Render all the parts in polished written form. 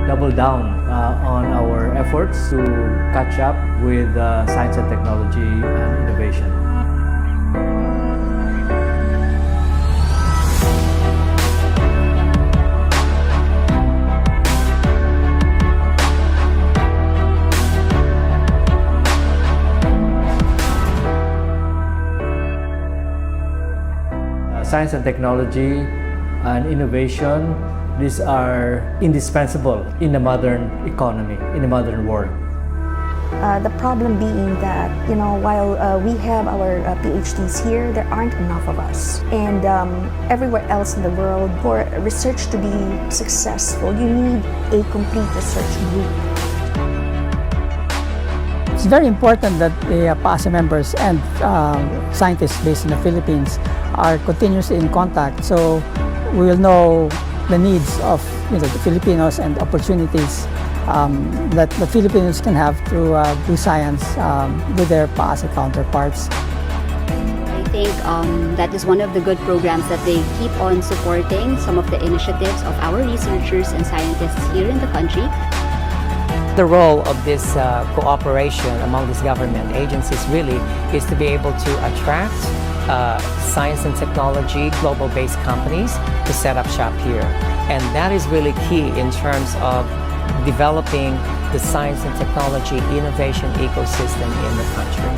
double down on our efforts to catch up with science and technology and innovation. Science and technology and innovation, these are indispensable in the modern economy, in the modern world. The problem being that, while we have our PhDs here, there aren't enough of us. And everywhere else in the world, for research to be successful, you need a complete research group. It's very important that the PAASE members and scientists based in the Philippines are continuously in contact, so we will know the needs of the Filipinos and opportunities that the Filipinos can have to do science with their PAASE counterparts. I think that is one of the good programs that they keep on supporting some of the initiatives of our researchers and scientists here in the country. The role of this cooperation among these government agencies really is to be able to attract science and technology, global-based companies to set up shop here. And that is really key in terms of developing the science and technology innovation ecosystem in the country.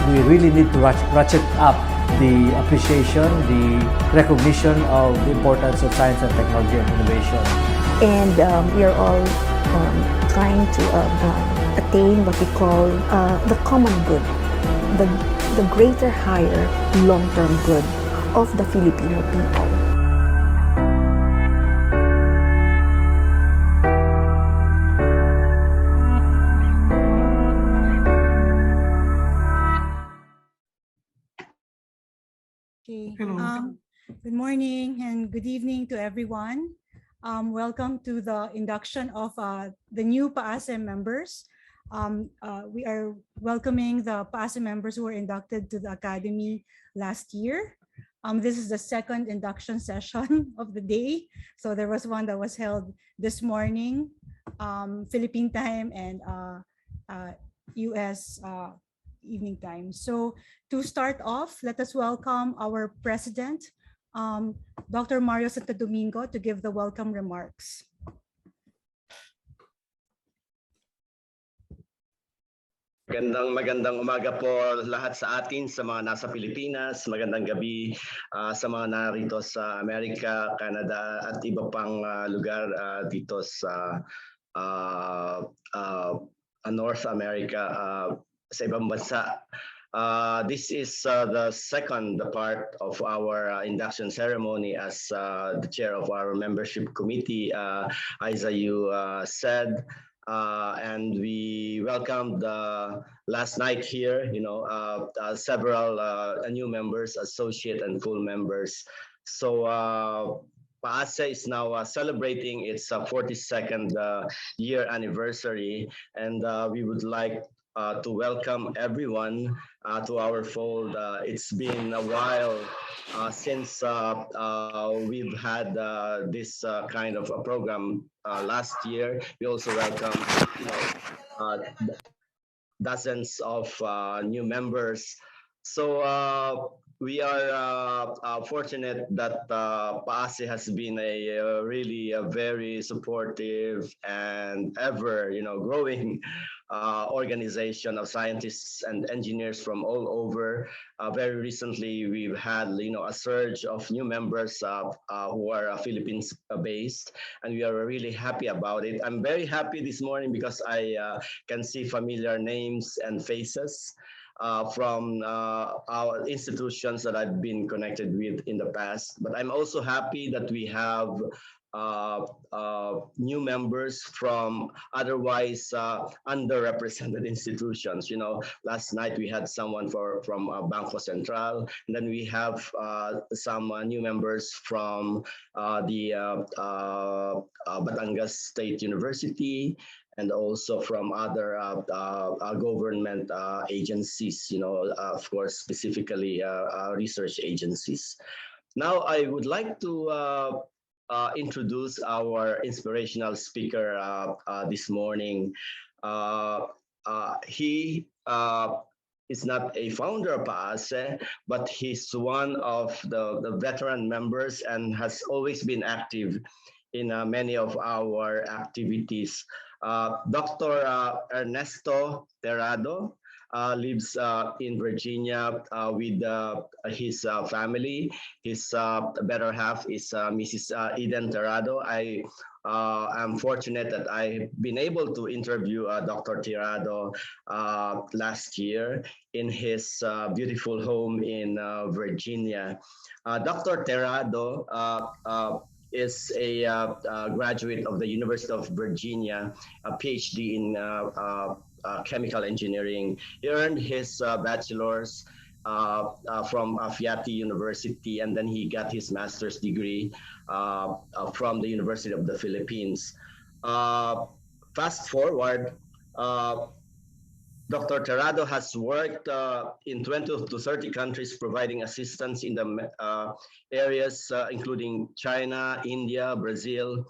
We really need to ratchet up the appreciation, the recognition of the importance of science and technology and innovation. And we are all trying to attain what we call the common good, the greater, higher, long-term good of the Filipino people. Okay. Good morning and good evening to everyone. Welcome to the induction of the new PAASE members. We are welcoming the PAASE members who were inducted to the Academy last year. This is the second induction session of the day. So there was one that was held this morning, Philippine time, and US evening time. So to start off, let us welcome our president, Dr. Mario Santo Domingo, to give the welcome remarks. Magandang umaga po lahat sa atin, sa mga nasa Pilipinas. Magandang gabi sa mga narito sa Amerika, Canada at iba pang lugar dito sa North America, sa ibang bansa. This is the second part of our induction ceremony as the chair of our membership committee, Isa, you said. And we welcomed last night here, several new members, associate and full members. So PAASE is now celebrating its 42nd year anniversary, and we would like to welcome everyone to our fold. It's been a while since we've had this kind of a program last year. We also welcome dozens of new members. So we are fortunate that PAASE has been a really very supportive and ever growing organization of scientists and engineers from all over. Very recently, we've had a surge of new members who are Philippines based, and we are really happy about it. I'm very happy this morning because I can see familiar names and faces from our institutions that I've been connected with in the past. But I'm also happy that we have new members from otherwise underrepresented institutions. Last night we had someone from Bangko Central, and then we have some new members from the Batangas State University, and also from other government agencies, of course, specifically research agencies. Now, I would like to introduce our inspirational speaker this morning. He is not a founder of PAASE, but he's one of the veteran members and has always been active in many of our activities. Dr. Ernesto Terrado lives in Virginia with his family. His better half is Mrs. Eden Terrado. I'm fortunate that I've been able to interview Dr. Tirado last year in his beautiful home in Virginia. Dr. Terrado is a graduate of the University of Virginia, a PhD in chemical engineering. He earned his bachelor's from Fiati University, and then he got his master's degree from the University of the Philippines. Fast forward, Dr. Terrado has worked in 20 to 30 countries providing assistance in the areas including China, India, Brazil,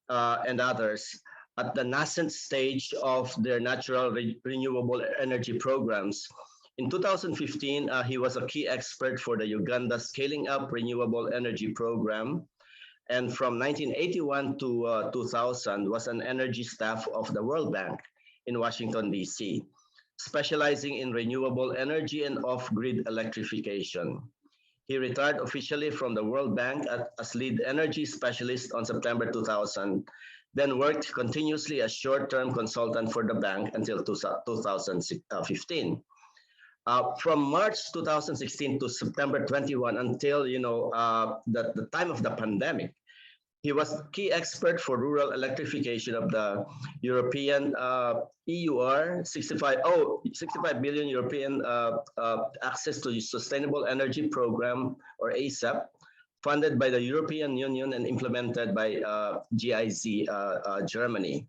and others at the nascent stage of their natural renewable energy programs. In 2015, he was a key expert for the Uganda Scaling Up Renewable Energy Program. And from 1981 to 2000 was an energy staff of the World Bank in Washington, D.C., specializing in renewable energy and off-grid electrification. He retired officially from the World Bank as lead energy specialist on September 2000, then worked continuously as short-term consultant for the bank until 2015. From March 2016 to September 21 until the time of the pandemic, he was key expert for rural electrification of the European EUR 65 billion European Access to Sustainable Energy Program, or ASAP, funded by the European Union and implemented by GIZ Germany.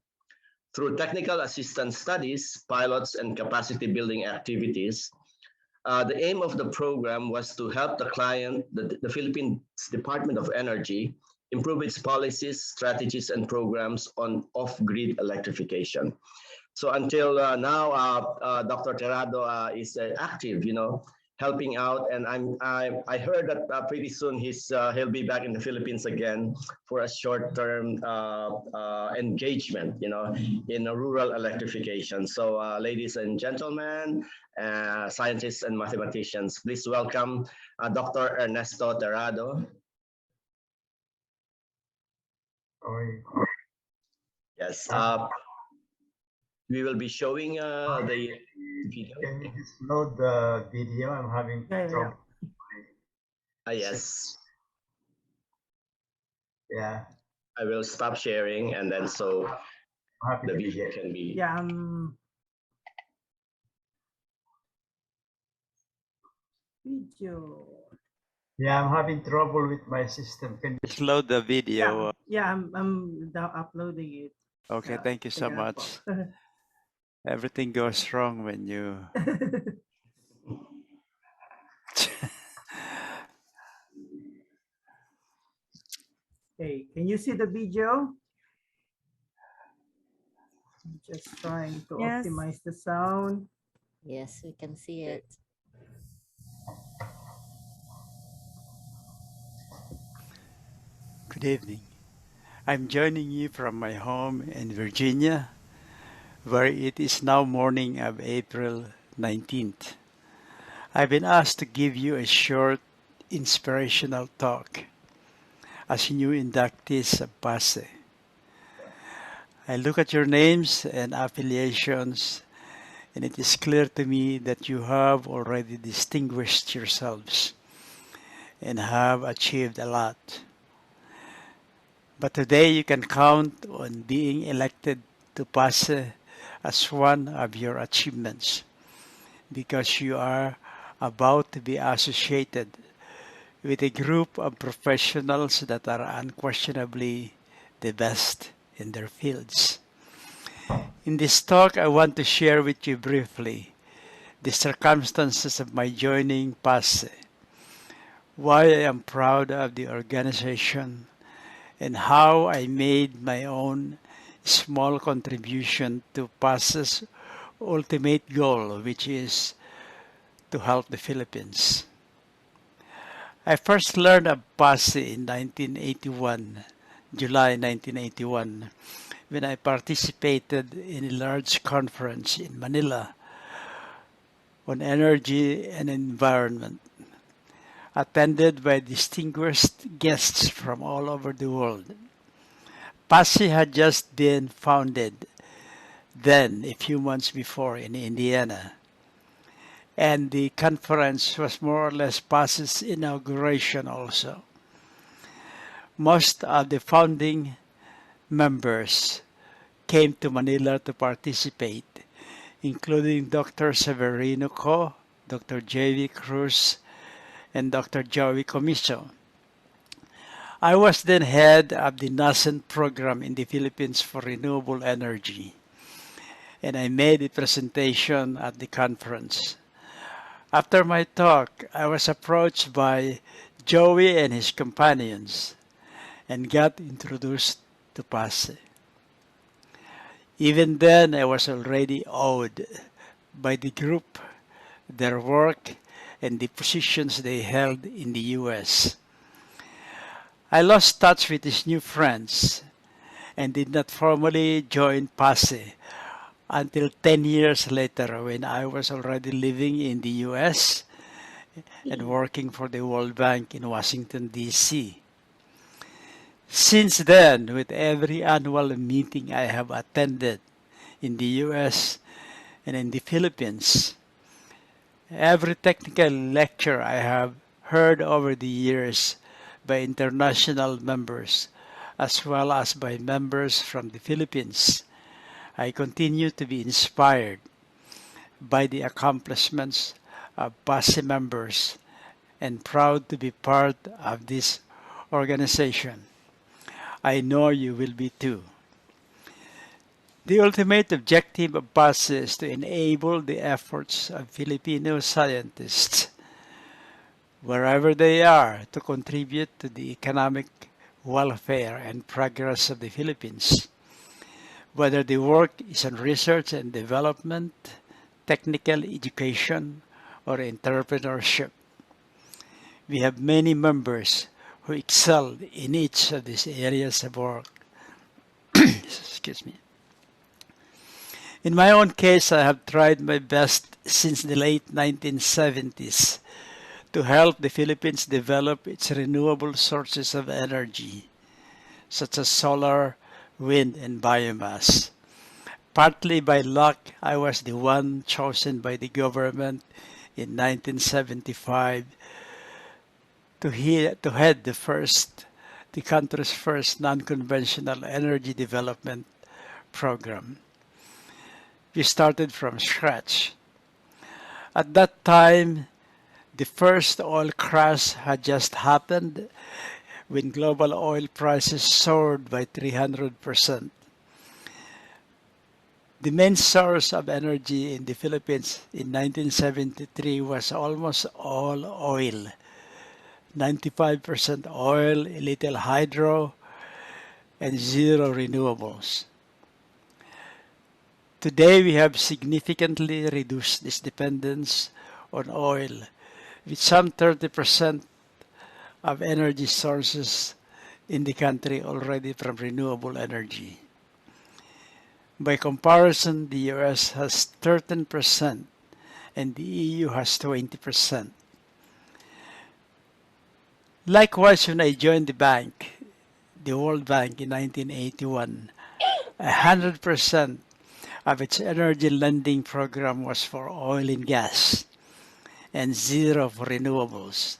Through technical assistance studies, pilots, and capacity building activities, the aim of the program was to help the client, the Philippine Department of Energy, improve its policies, strategies, and programs on off-grid electrification. So until now, Dr. Terrado is active, helping out, and I heard that pretty soon he'll be back in the Philippines again for a short-term engagement, in rural electrification. So, ladies and gentlemen, scientists and mathematicians, please welcome Dr. Ernesto Terrado. Yes. We will be showing the video. Can you just load the video? I'm having trouble. Yes. Yeah. I will stop sharing, and then so the video can be. Yeah. Video. Yeah, I'm having trouble with my system. Can you just load the video? Yeah, I'm uploading it. Okay, thank you so much. Everything goes wrong when you. Hey, can you see the video? I'm just trying to optimize the sound. Yes, we can see it. Good evening. I'm joining you from my home in Virginia, where it is now morning of April 19th. I've been asked to give you a short inspirational talk as new inductees of PAASE. I look at your names and affiliations, and it is clear to me that you have already distinguished yourselves and have achieved a lot. But today you can count on being elected to PAASE as one of your achievements, because you are about to be associated with a group of professionals that are unquestionably the best in their fields. In this talk, I want to share with you briefly the circumstances of my joining PAASE, why I am proud of the organization, and how I made my own small contribution to PAASE's ultimate goal, which is to help the Philippines. I first learned of PAASE in 1981, July 1981, when I participated in a large conference in Manila on energy and environment, attended by distinguished guests from all over the world. PAASE had just been founded then, a few months before, in Indiana, and the conference was more or less PAASE's inauguration also. Most of the founding members came to Manila to participate, including Dr. Severino Co., Dr. J.V. Cruz, and Dr. Joey Comiso. I was then head of the nascent program in the Philippines for renewable energy, and I made a presentation at the conference. After my talk, I was approached by Joey and his companions and got introduced to PAASE. Even then, I was already awed by the group, their work, and the positions they held in the US. I lost touch with these new friends and did not formally join PAASE until 10 years later, when I was already living in the US and working for the World Bank in Washington, D.C. Since then, with every annual meeting I have attended in the US and in the Philippines, every technical lecture I have heard over the years by international members, as well as by members from the Philippines, I continue to be inspired by the accomplishments of PAASE members and proud to be part of this organization. I know you will be too. The ultimate objective of PAASE is to enable the efforts of Filipino scientists, wherever they are, to contribute to the economic welfare and progress of the Philippines. Whether the work is on research and development, technical education, or entrepreneurship. We have many members who excel in each of these areas of work. Excuse me. In my own case, I have tried my best since the late 1970s to help the Philippines develop its renewable sources of energy, such as solar, wind, and biomass. Partly by luck, I was the one chosen by the government in 1975 to head the country's first non-conventional energy development program. We started from scratch. At that time, the first oil crash had just happened when global oil prices soared by 300%. The main source of energy in the Philippines in 1973 was almost all oil. 95% oil, a little hydro, and zero renewables. Today, we have significantly reduced this dependence on oil, with some 30% of energy sources in the country already from renewable energy. By comparison, the US has 13% and the EU has 20%. Likewise, when I joined the World Bank in 1981, 100% of its energy lending program was for oil and gas, and zero for renewables.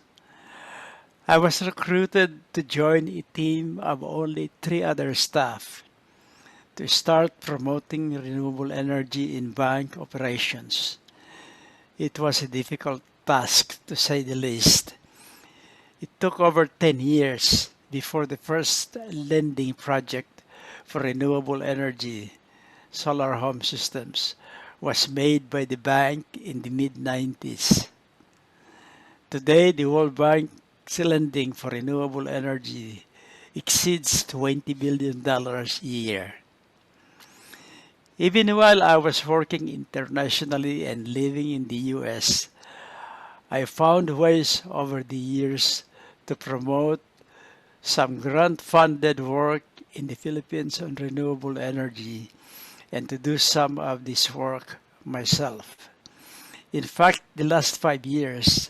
I was recruited to join a team of only 3 other staff to start promoting renewable energy in bank operations. It was a difficult task, to say the least. It took over 10 years before the first lending project for renewable energy, solar home systems, was made by the bank in the mid-90s. Today, the World Bank's lending for renewable energy exceeds $20 billion a year. Even while I was working internationally and living in the US, I found ways over the years to promote some grant-funded work in the Philippines on renewable energy and to do some of this work myself. In fact, the last 5 years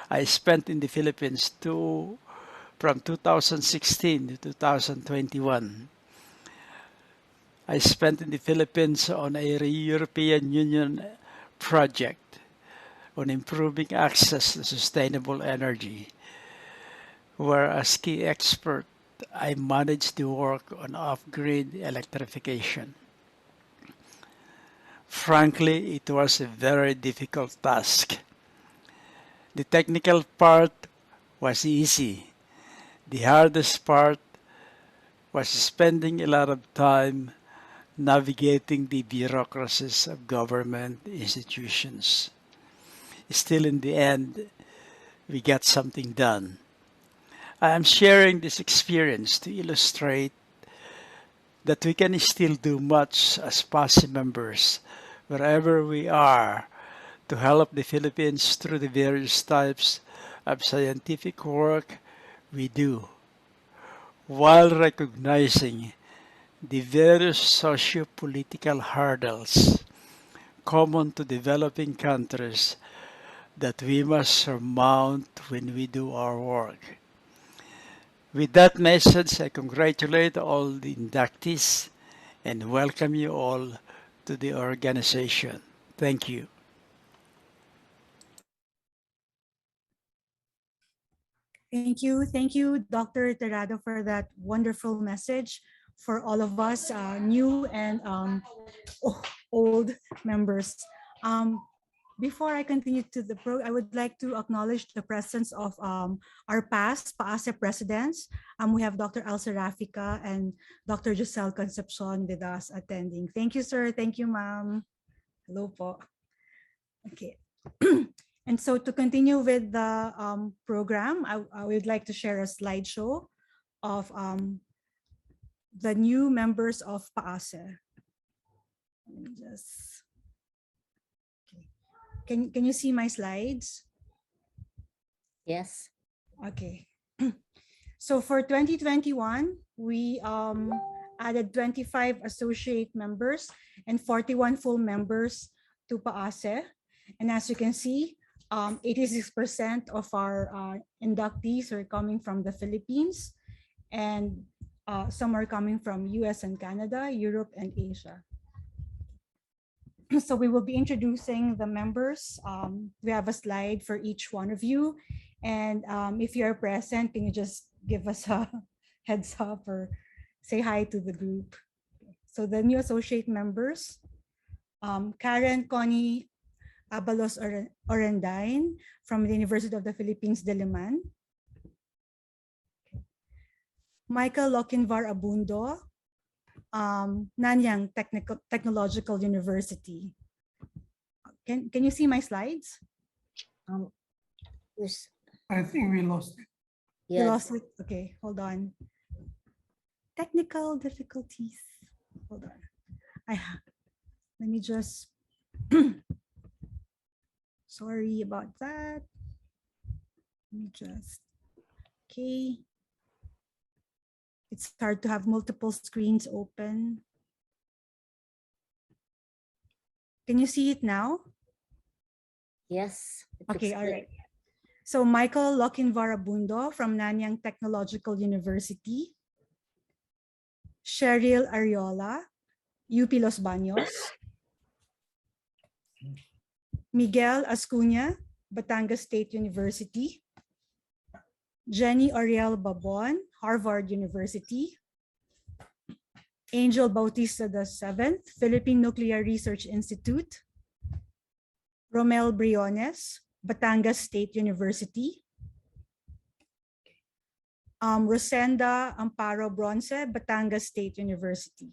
I spent in the Philippines from 2016 to 2021. I spent in the Philippines on a European Union project on improving access to sustainable energy, where as key expert, I managed to work on off-grid electrification. Frankly, it was a very difficult task. The technical part was easy. The hardest part was spending a lot of time navigating the bureaucracies of government institutions. Still, in the end, we got something done. I am sharing this experience to illustrate that we can still do much as PAASE members wherever we are to help the Philippines through the various types of scientific work we do, while recognizing the various socio-political hurdles common to developing countries that we must surmount when we do our work. With that message, I congratulate all the inductees and welcome you all to the organization. Thank you. Thank you, Dr. Terrado, for that wonderful message for all of us, new and old members. Before I continue to the program, I would like to acknowledge the presence of our past PAASE presidents. We have Dr. Elsa Rafica and Dr. Giselle Concepcion with us attending. Thank you, sir. Thank you, ma'am. Hello po. Okay. And so to continue with the program, I would like to share a slideshow of the new members of PAASE. Let me just... Can you see my slides? Yes. Okay. So for 2021, we added 25 associate members and 41 full members to PAASE. And as you can see, 86% of our inductees are coming from the Philippines, and some are coming from US and Canada, Europe and Asia. So we will be introducing the members. We have a slide for each one of you. And if you're present, can you just give us a heads up or say hi to the group? So the new associate members, Karen Connie Abalos Orendain from the University of the Philippines, Diliman. Michael Lochinvar Abundo, Nanyang Technological University. Can you see my slides? I think we lost it. You lost it? Okay, hold on. Technical difficulties. Hold on. Let me just... Sorry about that. Let me just... Okay. It's hard to have multiple screens open. Can you see it now? Yes. Okay, all right. So Michael Lochinvar Abundo from Nanyang Technological University. Cheryl Ariola, UP Los Baños. Miguel Ascuña, Batangas State University. Jenny Oriel Babon, Harvard University. Angel Bautista VII, Philippine Nuclear Research Institute. Romel Briones, Batangas State University. Rosenda Amparo Bronce, Batangas State University.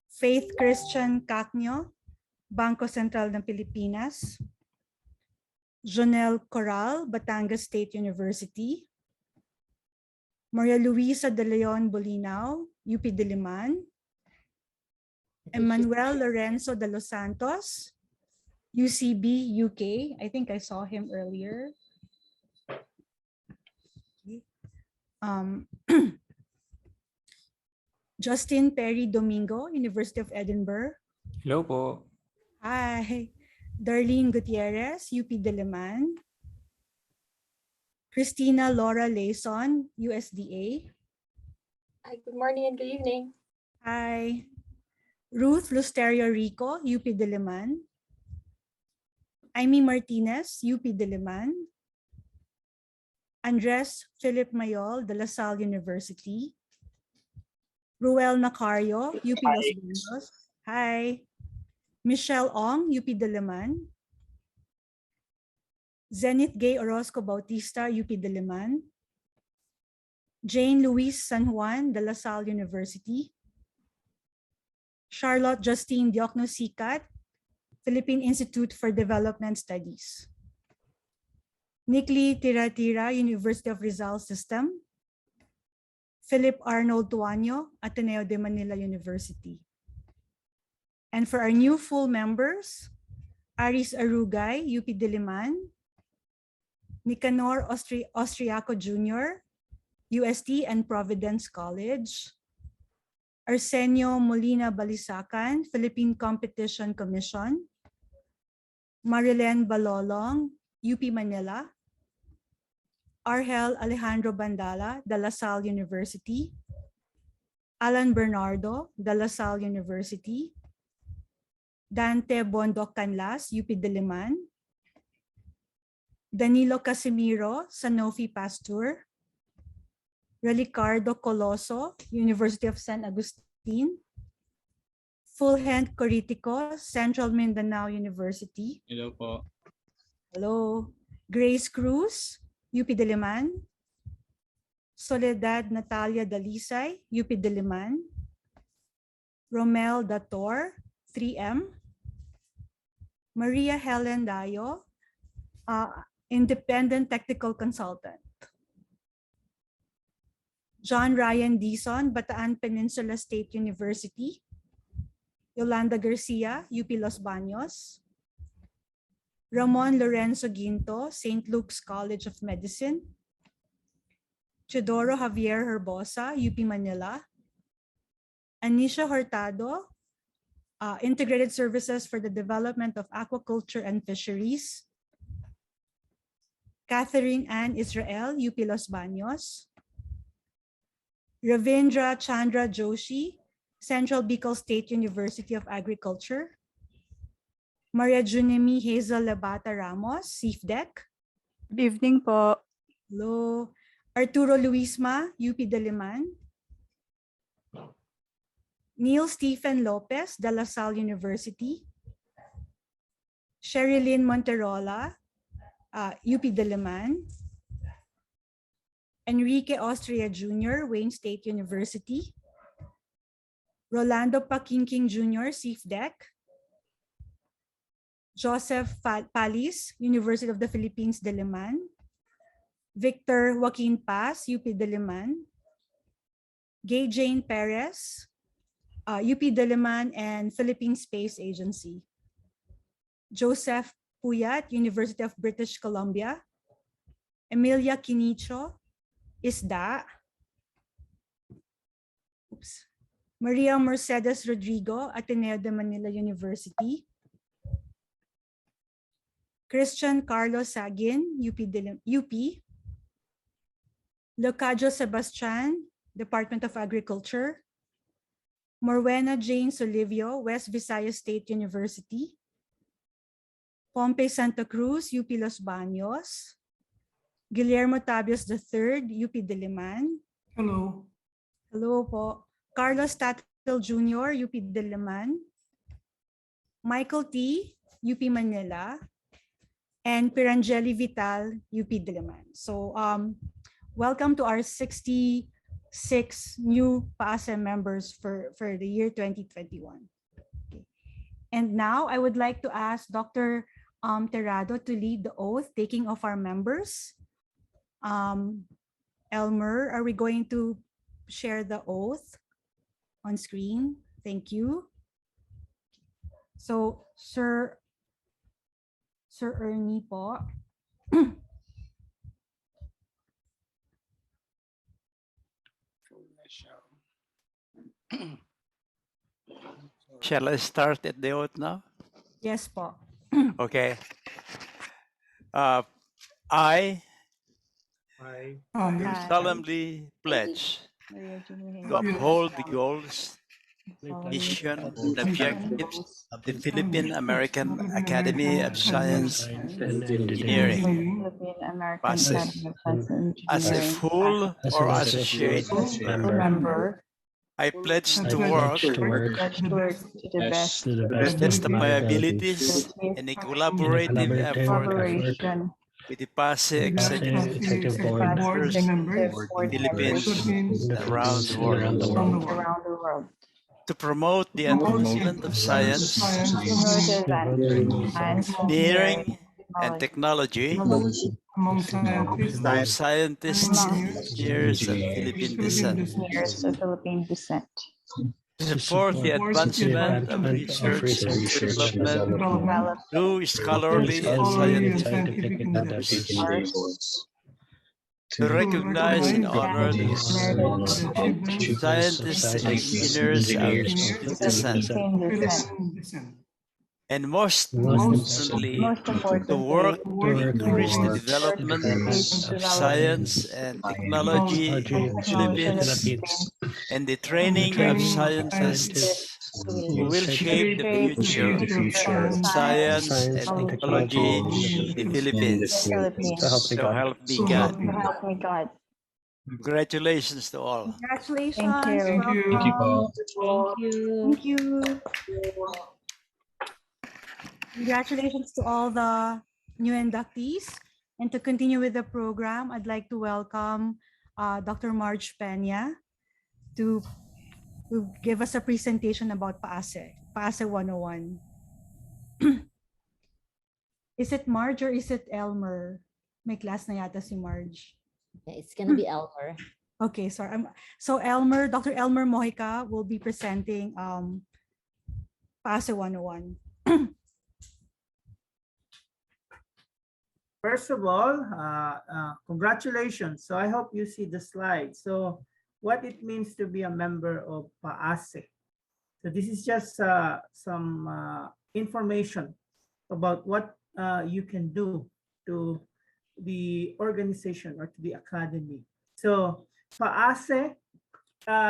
Faith Christian Cacnio, Bangko Sentral ng Pilipinas. Jonel Coral, Batangas State University. Maria Luisa de Leon Bolinao, UP Diliman. Emmanuel Lorenzo de Los Santos, UCB, UK. I think I saw him earlier. Justin Perry Domingo, University of Edinburgh. Hello po. Hi. Darlene Gutierrez, UP Diliman. Christina Laura Layson, USDA. Hi, good morning and good evening. Hi. Ruth Lusterio Rico, UP Diliman. Amy Martinez, UP Diliman. Andres Philip Mayol, De La Salle University. Ruel Nacario, UP Los Baños. Hi. Michelle Ong, UP Diliman. Zenith Gay Orozco Bautista, UP Diliman. Jane Louise San Juan, De La Salle University. Charlotte Justine Diokno Sikat, Philippine Institute for Development Studies. Nikli Tiratira, University of Rizal System. Philip Arnold Tuaño, Ateneo de Manila University. And for our new full members, Aris Arugay, UP Diliman. Nicanor Austriaco Jr., UST and Providence College. Arsenio Molina Balisacan, Philippine Competition Commission. Marilyn Balolong, UP Manila. Argel Alejandro Bandala, De La Salle University. Alan Bernardo, De La Salle University. Dante Bondoc Canlas, UP Diliman. Danilo Casimiro, Sanofi Pasteur. Relicardo Coloso, University of San Agustin. Fulgent Coritico, Central Mindanao University. Hello po. Hello. Grace Cruz, UP Diliman. Soledad Natalia Dalisay, UP Diliman. Romel Dator, 3M. Maria Helen Dayo, Independent Technical Consultant. John Ryan Dison, Bataan Peninsula State University. Yolanda Garcia, UP Los Baños. Ramon Lorenzo Ginto, St. Luke's College of Medicine. Teodoro Javier Herbosa, UP Manila. Anisha Hurtado, Integrated Services for the Development of Aquaculture and Fisheries. Catherine Ann Israel, UP Los Baños. Ravindra Chandra Joshi, Central Bicol State University of Agriculture. Maria Junemi Hazel Labata Ramos, CFDEC. Good evening po. Hello. Arturo Luisma, UP Diliman. Neil Stephen Lopez, De La Salle University. Sherilyn Monterola, UP Diliman. Enrique Austria Jr., Wayne State University. Rolando Pakinking Jr., CFDEC. Joseph Palis, University of the Philippines, Diliman. Victor Joaquin Paz, UP Diliman. Gay Jane Perez, UP Diliman and Philippine Space Agency. Joseph Puyat, University of British Columbia. Emilia Quinicho, ISDA. Maria Mercedes Rodrigo, Ateneo de Manila University. Christian Carlos Sagin, UP. Leocadio Sebastian, Department of Agriculture. Morwena Jane Solivio, West Visayas State University. Pompey Santa Cruz, UP Los Baños. Guillermo Tabios III, UP Diliman. Hello. Hello po. Carlos Tatil Jr., UP Diliman. Michael T., UP Manila. And Pirangeli Vital, UP Diliman. So welcome to our 66 new PAASE members for the year 2021. Okay. And now I would like to ask Dr. Terrado to lead the oath taking of our members. And Elmer, are we going to share the oath on screen? Thank you. So, Sir Ernie po. Shall I start at the oath now? Yes po. Okay. I do I solemnly pledge to uphold the goals, mission, and objectives of the Philippine American Academy of Science and Engineering, Philippine American PAASE, Academy of Science and as a Engineering full or associate member. member. I pledge to pledge work to to work Let's the work best to the best the best of my abilities with in a collaborative effort collaboration with the PAASE with the Executive executive board members, members, board Philippines, Philippines, and around the world, around the world, around the world. to promote the promote advancement of the science, Promote the advancement of science, engineering, and technology technology among scientists among and scientists and engineers of Philippine Philippine descent, descent, engineers of Philippine descent. to support the support the advancement of advancement of research and development development through scholarly and scholarly and scientific scientific endeavors, endeavors, to recognize and honor the the achievements of achievements scientists and engineers of Philippine descent, Philippine descent. and most Most importantly, to Importantly, work to increase the increase development of development science and technology technology in the technology in the Philippines Philippines, and the and the training of training of scientists who will shape shape the the future future of of science and technology technology in in the the Philippines. Philippines. So help me So God. help me God. Help me God. Congratulations to all. Congratulations. Thank you. Welcome. Thank you. Thank you. Congratulations to all the new inductees. And to continue with the program, I'd like to welcome Dr. Marge Peña to give us a presentation about PAASE 101. Is it Marge or is it Elmer? May class na yata si Marge. Yeah, it's gonna be Elmer. Okay, sorry. So Elmer, Dr. Elmer Mojica will be presenting PAASE 101. First of all, congratulations. So I hope you see the slide. So what it means to be a member of PAASE. So this is just some information about what you can do to the organization or to the academy. So PAASE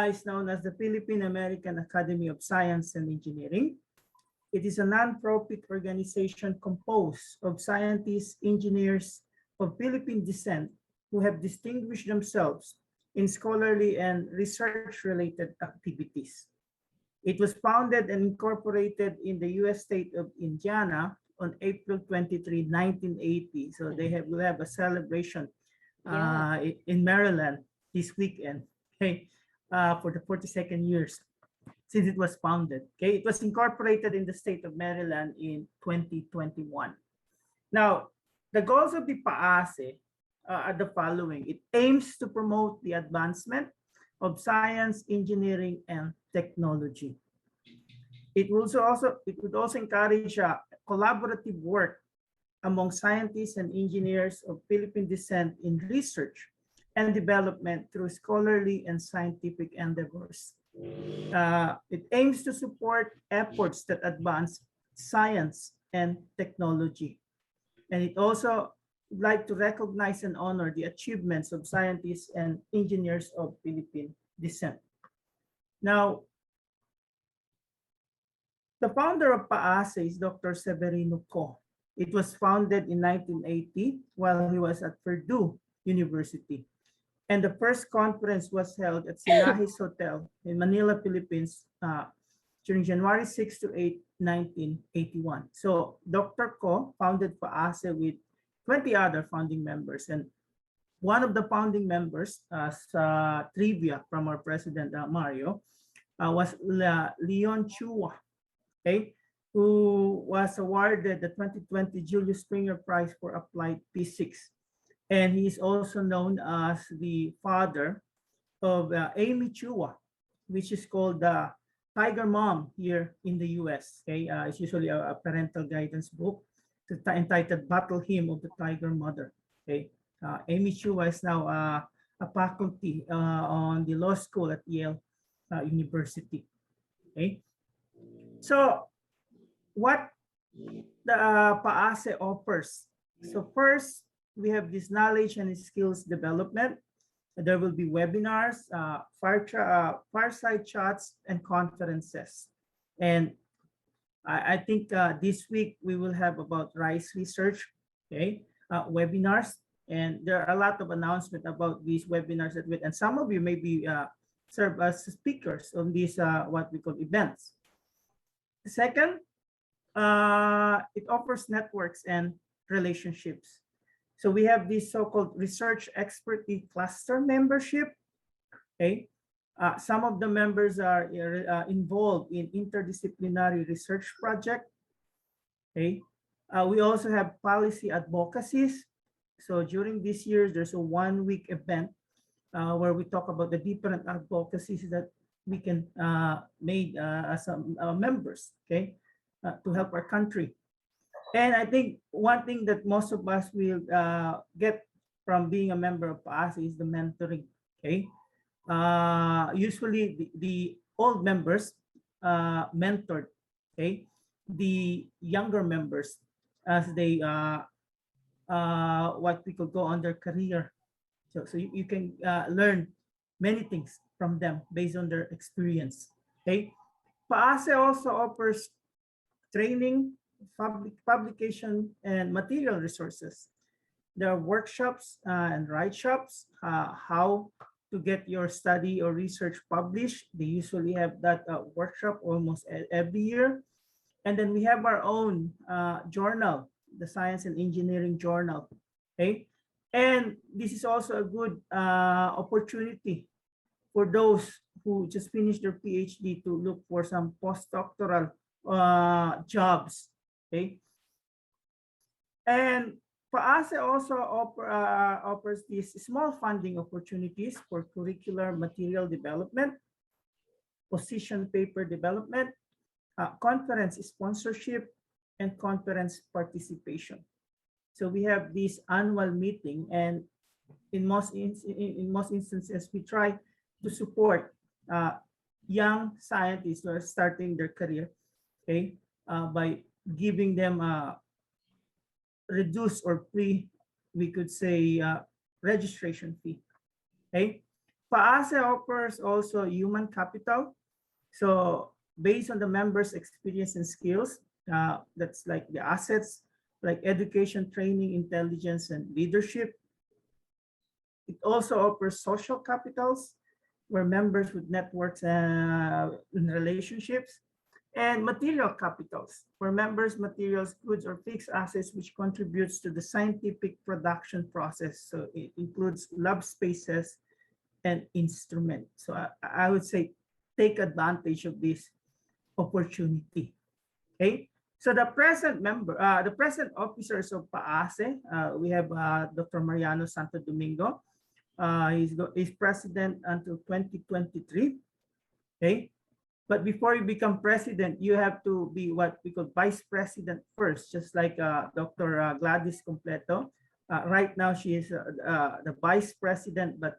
is known as the Philippine American Academy of Science and Engineering. It is a non-profit organization composed of scientists, engineers of Philippine descent who have distinguished themselves in scholarly and research-related activities. It was founded and incorporated in the U.S. state of Indiana on April 23, 1980. So will have a celebration in Maryland this weekend, okay, for the 42nd years since it was founded. Okay, it was incorporated in the state of Maryland in 2021. Now, the goals of the PAASE are the following. It aims to promote the advancement of science, engineering, and technology. It would also encourage collaborative work among scientists and engineers of Philippine descent in research and development through scholarly and scientific endeavors. It aims to support efforts that advance science and technology. And it also would like to recognize and honor the achievements of scientists and engineers of Philippine descent. Now, the founder of PAASE is Dr. Severino Co. It was founded in 1980 while he was at Purdue University. And the first conference was held at Silahis Hotel in Manila, Philippines during January 6 to 8, 1981. So Dr. Ko founded PAASE with 20 other founding members. And one of the founding members, trivia from our president, Mario, was Leon Chua, okay, who was awarded the 2020 Julius Springer Prize for Applied Physics. And he's also known as the father of Amy Chua, which is called the Tiger Mom here in the US. Okay, it's usually a parental guidance book entitled Battle Hymn of the Tiger Mother. Okay, Amy Chua is now a faculty on the law school at Yale University. Okay, so what the PAASE offers. So first, we have this knowledge and skills development. There will be webinars, fireside chats, and conferences. And I think this week we will have about rice research, okay, webinars. And there are a lot of announcements about these webinars that and some of you may be serve as speakers on these what we call events. Second, it offers networks and relationships. So we have this so-called research expertise cluster membership. Okay, some of the members are involved in interdisciplinary research project. Okay, we also have policy advocacies. So during this year, there's a 1-week event where we talk about the different advocacies that we can make as members. Okay, to help our country. And I think one thing that most of us will get from being a member of PAASE is the mentoring. Okay, usually the old members mentored, okay, the younger members as they what we could go on their career. So you can learn many things from them based on their experience. Okay, PAASE also offers training, publication, and material resources. There are workshops and write-shops, how to get your study or research published. They usually have that workshop almost every year. And then we have our own journal, the Science and Engineering Journal. Okay, and this is also a good opportunity for those who just finished their PhD to look for some postdoctoral jobs. Okay, and PAASE also offers these small funding opportunities for curricular material development, position paper development, conference sponsorship, and conference participation. So we have this annual meeting, and in most instances, we try to support young scientists who are starting their career, okay, by giving them reduced or free, we could say, registration fee. Okay, PAASE offers also human capital. So based on the members' experience and skills, that's like the assets, like education, training, intelligence, and leadership. It also offers social capitals, where members with networks and relationships, and material capitals, for members, materials, goods, or fixed assets, which contributes to the scientific production process. So it includes lab spaces and instruments. So I would say take advantage of this opportunity. Okay, so the present officers of PAASE, we have Dr. Mariano Santo Domingo. He's president until 2023. Okay, but before you become president, you have to be what we call vice president first, just like Dr. Gladys Completo. Right now, she is the vice president, but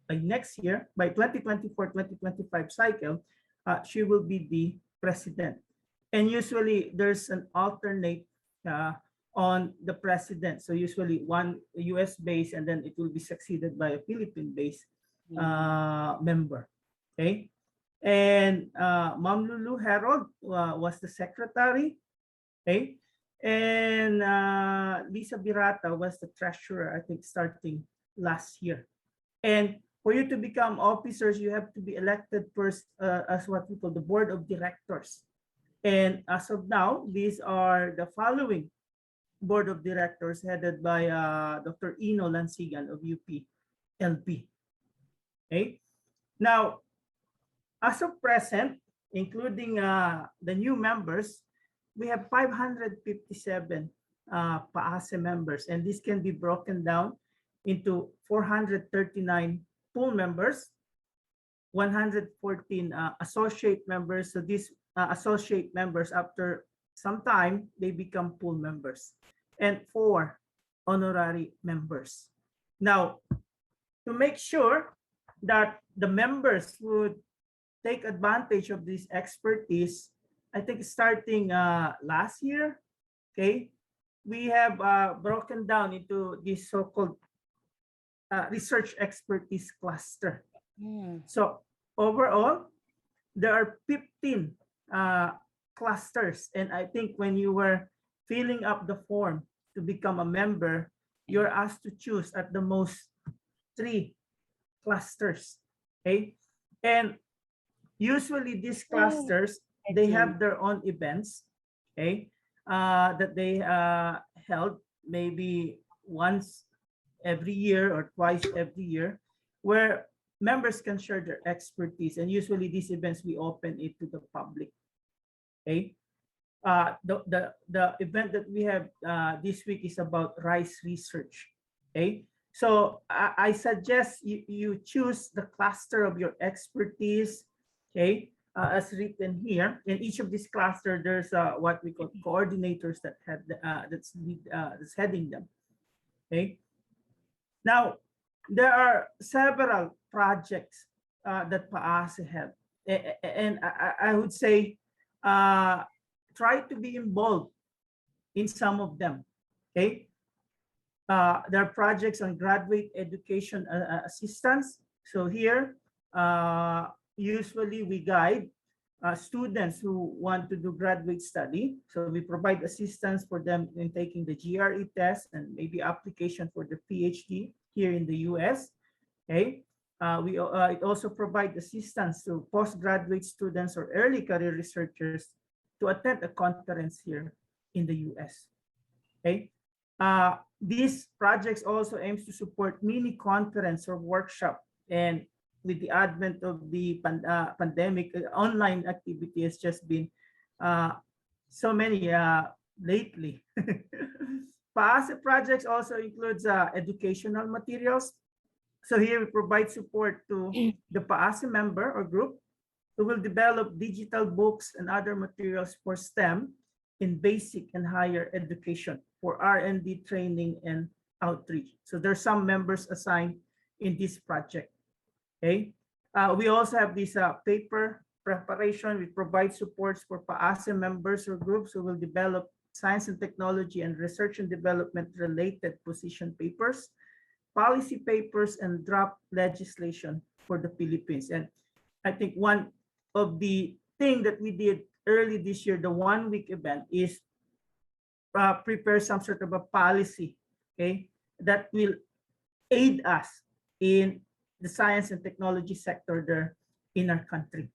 by next year, by 2024-2025 cycle, she will be the president. And usually there's an alternate on the president. So usually one US based, and then it will be succeeded by a Philippine based member. Okay. And Ma'am Lulu Harold was the secretary. Okay. And Lisa Birata was the treasurer, I think, starting last year. And for you to become officers, you have to be elected first as what we call the board of directors. And as of now, these are the following board of directors headed by Dr. Ino Lansigan of UP-LP. Okay. Now, as of present, including the new members, we have 557 PAASE members, and this can be broken down into 439 pool members, 114 associate members. So these associate members, after some time, they become pool members, and 4 honorary members. Now, to make sure that the members would take advantage of this expertise, I think starting last year, okay, we have broken down into this so-called research expertise cluster. So overall, there are 15 clusters. And I think when you were filling up the form to become a member, you're asked to choose at the most 3 clusters. Okay. And usually these clusters, they have their own events, okay, that they held maybe once every year or twice every year, where members can share their expertise. And usually these events, we open it to the public. Okay. The event that we have this week is about rice research. Okay. So I suggest you choose the cluster of your expertise, okay, as written here. In each of these cluster, there's what we call coordinators that have that's heading them. Okay. Now, there are several projects that PAASE have, and I would say try to be involved in some of them. Okay. There are projects on graduate education assistance. So here, usually we guide students who want to do graduate study. So we provide assistance for them in taking the GRE test and maybe application for the PhD here in the US. Okay. It also provides assistance to postgraduate students or early career researchers to attend a conference here in the US. Okay. These projects also aims to support mini conference or workshop, and with the advent of the pandemic, online activity has just been so many lately. PAASE projects also includes educational materials. So here we provide support to the PAASE member or group who will develop digital books and other materials for STEM in basic and higher education for R&D training and outreach. So there's some members assigned in this project. Okay. We also have this paper preparation. We provide supports for PAASE members or groups who will develop science and technology and research and development related position papers, policy papers, and draft legislation for the Philippines. And I think one of the thing that we did early this year, the 1-week event, is prepare some sort of a policy, okay, that will aid us in the science and technology sector there in our country.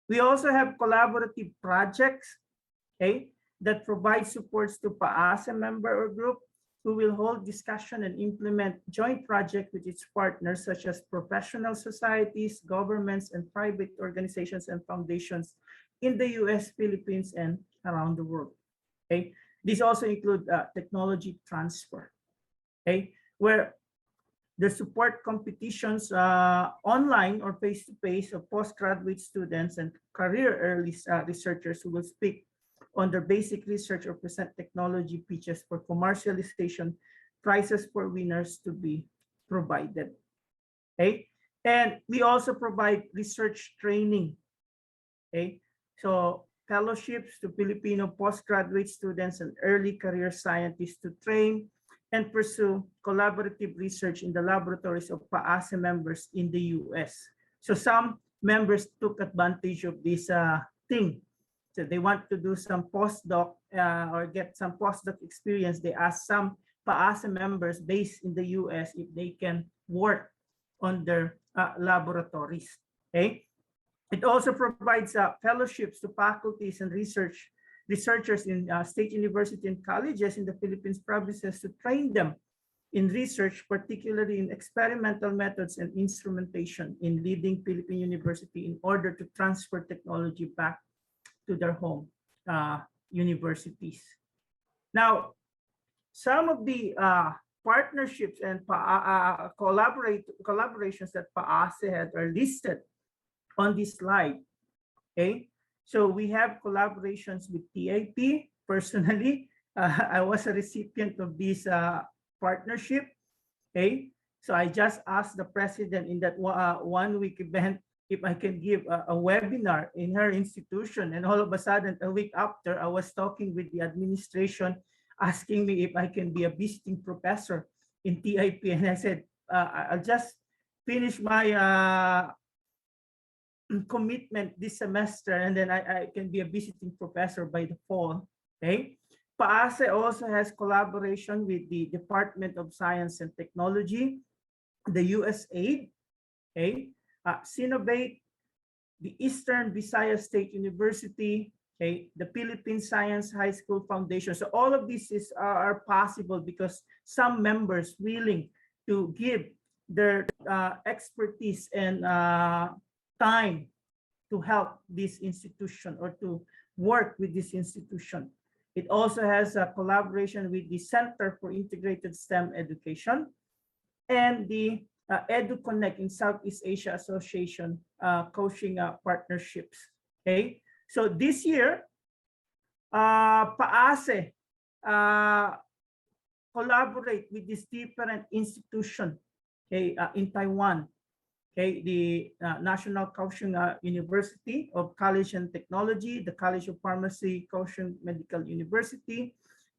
We also have collaborative projects, okay, that provide supports to PAASE member or group who will hold discussion and implement joint project with its partners, such as professional societies, governments, and private organizations and foundations in the US, Philippines, and around the world. Okay. These also include technology transfer, okay, where the support competitions online or face-to-face of postgraduate students and career early researchers who will speak on their basic research or present technology pitches for commercialization, prizes for winners to be provided. Okay, and we also provide research training. Okay, so fellowships to Filipino postgraduate students and early career scientists to train and pursue collaborative research in the laboratories of PAASE members in the US. So some members took advantage of this thing. So they want to do some postdoc or get some postdoc experience. They ask some PAASE members based in the US if they can work on their laboratories. Okay. It also provides fellowships to faculties and researchers in state university and colleges in the Philippines provinces to train them in research, particularly in experimental methods and instrumentation in leading Philippine university in order to transfer technology back to their home universities. Now, some of the partnerships and collaborations that PAASE had are listed on this slide. Okay, so we have collaborations with TAP. Personally, I was a recipient of this partnership. Okay, so I just asked the president in that 1 week event if I can give a webinar in her institution, and all of a sudden, a week after, I was talking with the administration, asking me if I can be a visiting professor in TIP, and I said, I'll just finish my commitment this semester, and then I can be a visiting professor by the fall. Okay, PAASE also has collaboration with the Department of Science and Technology, the USAID, okay, Sinovate, the Eastern Visayas State University, okay, the Philippine Science High School Foundation. So all of these are possible because some members willing to give their expertise and time to help this institution or to work with this institution. It also has a collaboration with the Center for Integrated STEM Education and the EduConnect in Southeast Asia Association coaching partnerships. Okay, so this year, PAASE collaborate with this different institution, okay, in Taiwan. Okay, the National Kaohsiung University of College and Technology, the College of Pharmacy, Kaohsiung Medical University,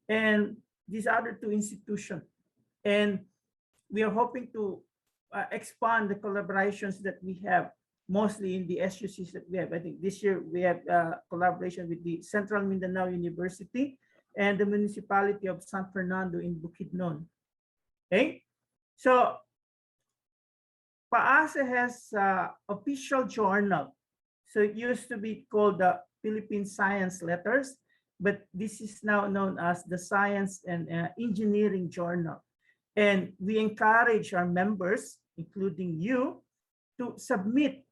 and these other two institutions. And we are hoping to expand the collaborations that we have, mostly in the SUCs that we have. I think this year we have collaboration with the Central Mindanao University and the municipality of San Fernando in Bukidnon. Okay, so PAASE has official journal. So it used to be called the Philippine Science Letters, but this is now known as the Science and Engineering Journal. And we encourage our members, including you, to submit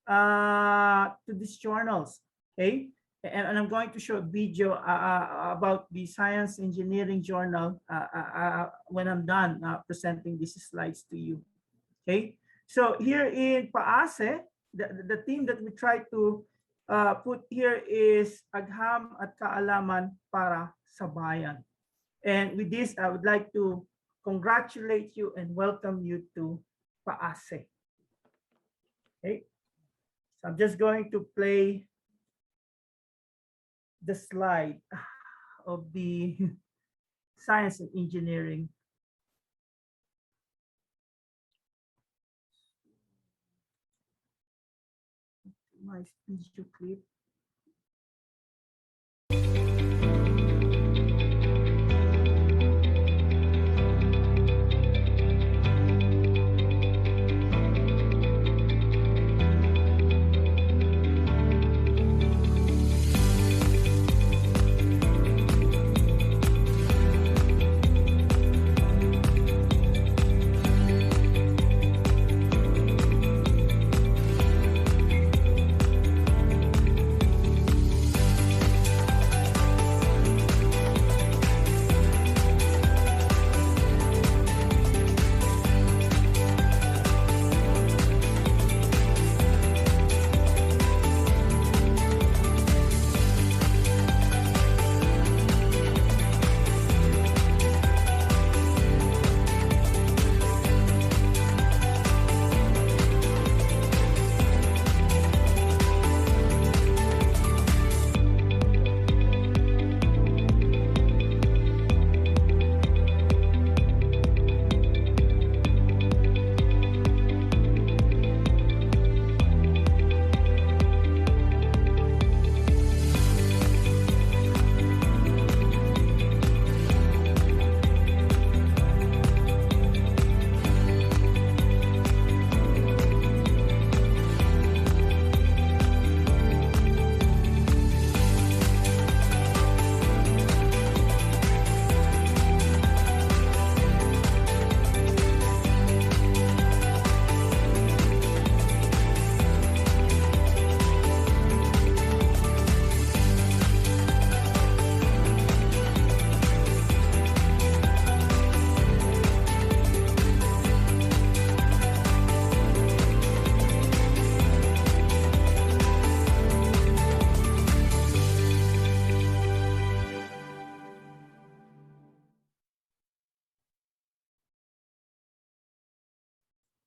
to these journals, okay? And I'm going to show a video about the Science Engineering Journal when I'm done presenting these slides to you, okay? So here in PAASE, the theme that we try to put here is Agham at Kaalaman para sa Bayan. And with this, I would like to congratulate you and welcome you to PAASE. Okay, so I'm just going to play the slide of the Science and Engineering. My video clip.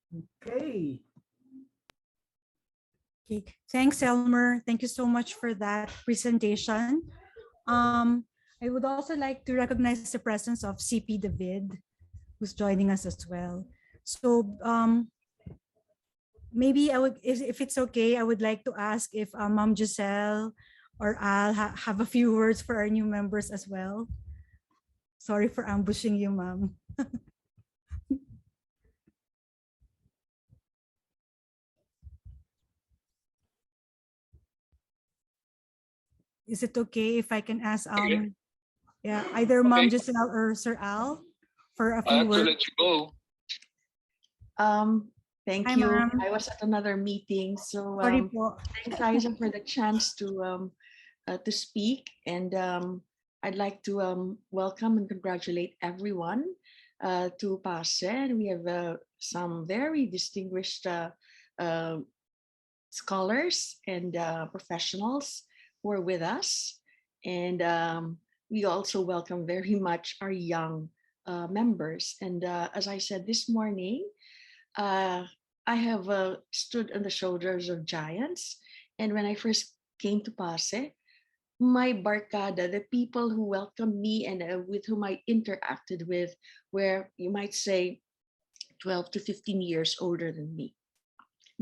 Okay. Okay, thanks, Elmer. Thank you so much for that presentation. I would also like to recognize the presence of CP David, who's joining us as well. So maybe I would, if it's okay, I would like to ask if Mom Giselle or Al have a few words for our new members as well. Sorry for ambushing you, Mom. Is it okay if I can ask yeah, either Mom Giselle or Sir Al for a few words? Let you go. Thank Hi, you. ma'am. I was at another meeting, so Sorry po. thanks, Isa, for the chance to speak. And I'd like to welcome and congratulate everyone to PAASE. We have some very distinguished scholars and professionals who are with us. And we also welcome very much our young members. And as I said this morning, I have stood on the shoulders of giants. And when I first came to PAASE, my barkada, the people who welcomed me and with whom I interacted with, were, you might say, 12 to 15 years older than me.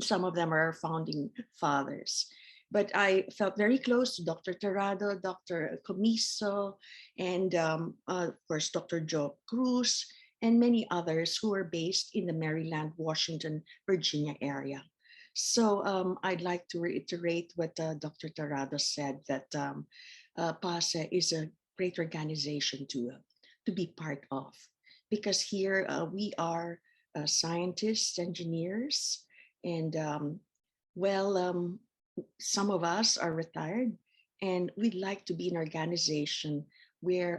Some of them are founding fathers. But I felt very close to Dr. Terrado, Dr. Comiso, and of course, Dr. Joe Cruz, and many others who are based in the Maryland, Washington, Virginia area. So I'd like to reiterate what Dr. Terrado said, that PAASE is a great organization to be part of, because here we are scientists, engineers, and some of us are retired, and we'd like to be an organization where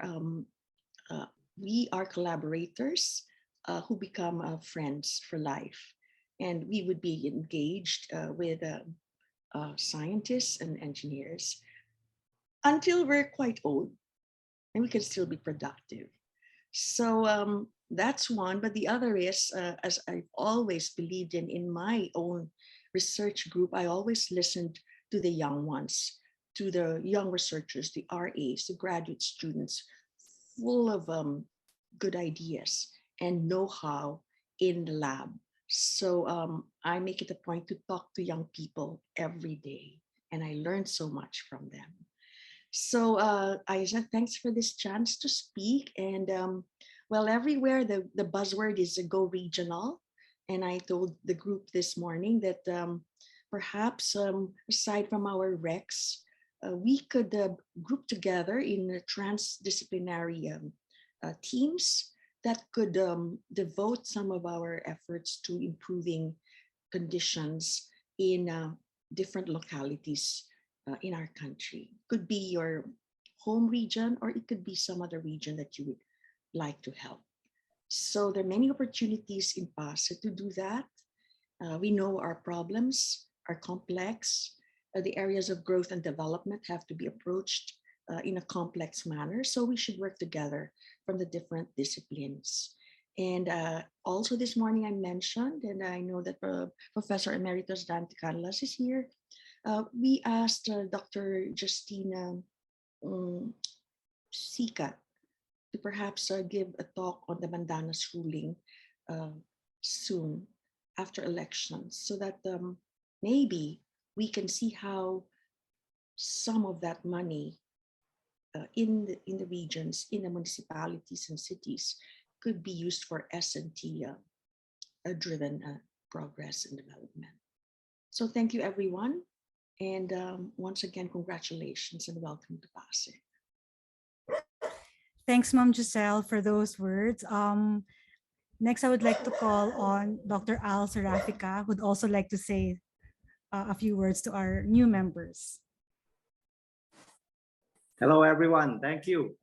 we are collaborators who become friends for life. And we would be engaged with scientists and engineers until we're quite old, and we can still be productive. So that's one. But the other is, as I've always believed in my own research group, I always listened to the young ones, to the young researchers, the RAs, the graduate students, full of good ideas and know-how in the lab. So I make it a point to talk to young people every day, and I learn so much from them. So Isa, thanks for this chance to speak. And well, everywhere the buzzword is go regional. And I told the group this morning that perhaps aside from our RECs, we could group together in transdisciplinary teams that could devote some of our efforts to improving conditions in different localities in our country. Could be your home region, or it could be some other region that you would like to help. So there are many opportunities in PAASE to do that. We know our problems are complex. The areas of growth and development have to be approached in a complex manner. So we should work together from the different disciplines. And also this morning I mentioned, and I know that Professor Emeritus Dante Carlas is here, we asked Dr. Justina Sikat to perhaps give a talk on the Mandanas ruling soon after elections, so that maybe we can see how some of that money in the regions, in the municipalities and cities, could be used for S&T driven progress and development. So thank you, everyone. And once again, congratulations and welcome to PAASE. Thanks, Mom Giselle, for those words. Next, I would like to call on Dr. Al Serafika, who'd also like to say a few words to our new members. Hello, everyone. Thank you,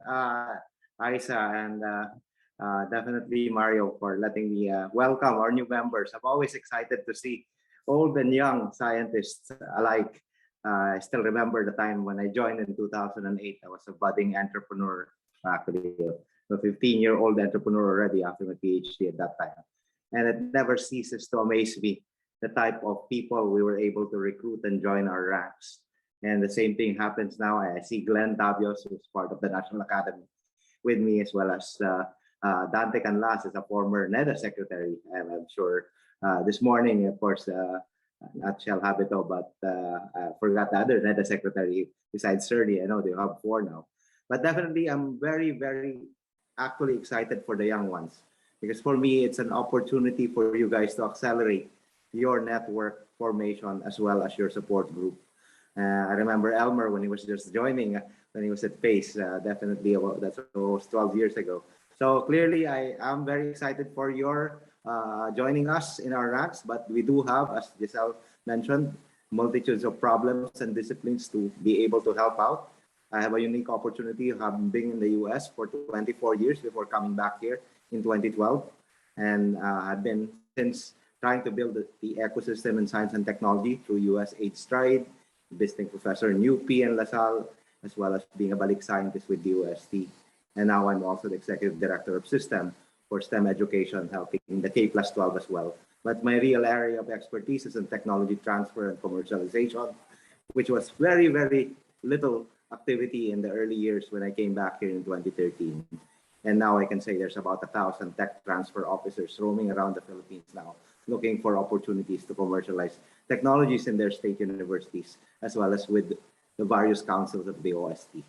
Isa, and definitely Mario, for letting me welcome our new members. I'm always excited to see old and young scientists alike. I still remember the time when I joined in 2008. I was a budding entrepreneur, actually a 15-year-old entrepreneur already after my PhD at that time. And it never ceases to amaze me, the type of people we were able to recruit and join our ranks. And the same thing happens now. I see Glenn Tabios, who's part of the National Academy, with me, as well as Dante Canlas is a former NEDA secretary. And I'm sure this morning, of course, not Shell Habito, but I forgot the other NEDA secretary besides Serdi. I know they have four now. But definitely, I'm very, very actually excited for the young ones, because for me, it's an opportunity for you guys to accelerate your network formation as well as your support group. I remember Elmer when he was just joining, when he was at PAASE, definitely that's almost 12 years ago. So clearly, I am very excited for your joining us in our ranks, but we do have, as Giselle mentioned, multitudes of problems and disciplines to be able to help out. I have a unique opportunity of having been in the US for 24 years before coming back here in 2012. And I've been since trying to build the ecosystem in science and technology through US Aid Stride, visiting professor in UP and LaSalle, as well as being a balik scientist with the UST. And now I'm also the executive director of system for STEM education, helping the K+12 as well. But my real area of expertise is in technology transfer and commercialization, which was very, very little activity in the early years when I came back here in 2013. And now I can say there's about 1,000 tech transfer officers roaming around the Philippines now, looking for opportunities to commercialize technologies in their state universities, as well as with the various councils of the OST.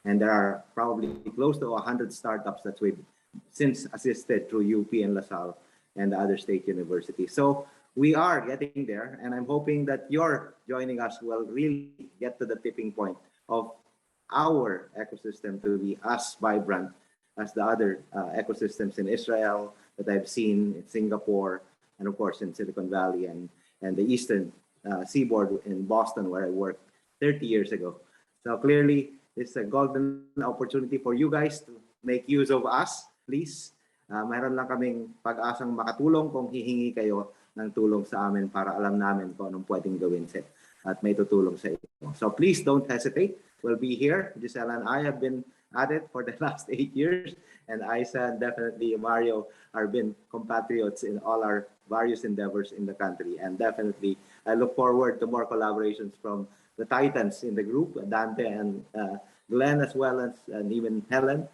And there are probably close to 100 startups that we've since assisted through UP and LaSalle and the other state universities. So we are getting there, and I'm hoping that your joining us will really get to the tipping point of our ecosystem to be as vibrant as the other ecosystems in Israel that I've seen in Singapore, and of course in Silicon Valley and the Eastern Seaboard in Boston, where I worked 30 years ago. So clearly, it's a golden opportunity for you guys to make use of us, please. Mayroon lang kaming pag-asang makatulong kung hihingi kayo ng tulong sa amin para alam namin kung anong pwedeng gawin at may tutulong sa inyo. So please don't hesitate. We'll be here. Giselle and I have been at it for the last 8 years, and Isa and definitely Mario have been compatriots in all our various endeavors in the country. And definitely, I look forward to more collaborations from the titans in the group, Dante and Glenn, as well as and even Helen.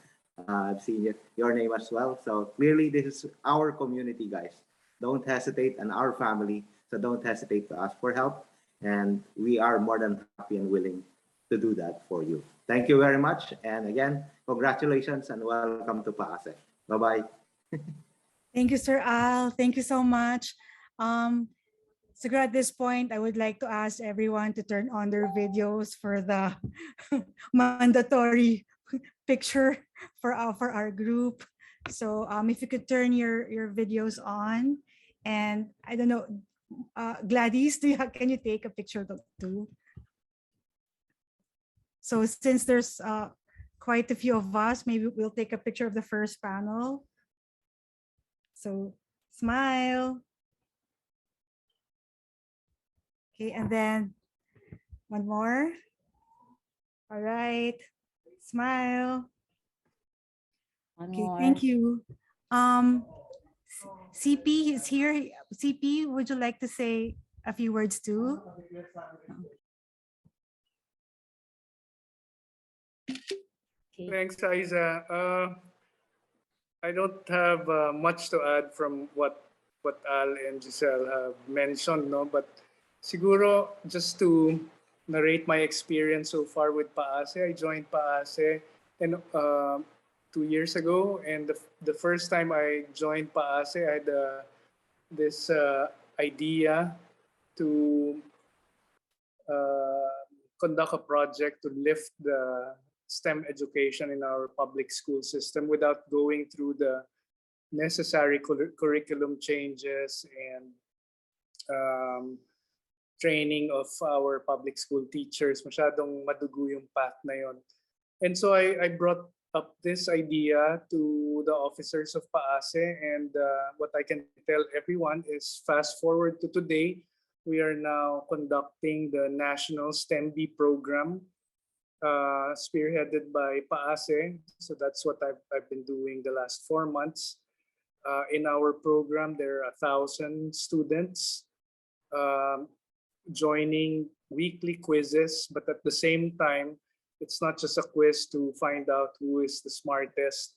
I've seen your name as well. So clearly, this is our community, guys. Don't hesitate, and our family. So don't hesitate to ask for help. And we are more than happy and willing to do that for you. Thank you very much. And again, congratulations and welcome to PAASE. Bye-bye. Thank you, Sir Al. Thank you so much. So at this point, I would like to ask everyone to turn on their videos for the mandatory picture for our group. So if you could turn your videos on, and I don't know, Gladys, can you take a picture too? So since there's quite a few of us, maybe we'll take a picture of the first panel. So smile. Okay, and then one more. All right, smile. Okay, thank you. CP is here. CP, would you like to say a few words too? Thanks, Isa. I don't have much to add from what Al and Giselle have mentioned, no? But siguro just to narrate my experience so far with PAASE. I joined PAASE 2 years ago, and the first time I joined PAASE, I had this idea to conduct a project to lift the STEM education in our public school system without going through the necessary curriculum changes and training of our public school teachers. Masyadong madugo yung path na yon. And so I brought up this idea to the officers of PAASE, and what I can tell everyone is fast forward to today, we are now conducting the National STEM B program spearheaded by PAASE. So that's what I've been doing the last 4 months. In our program, there are 1,000 students um, joining weekly quizzes, but at the same time, it's not just a quiz to find out who is the smartest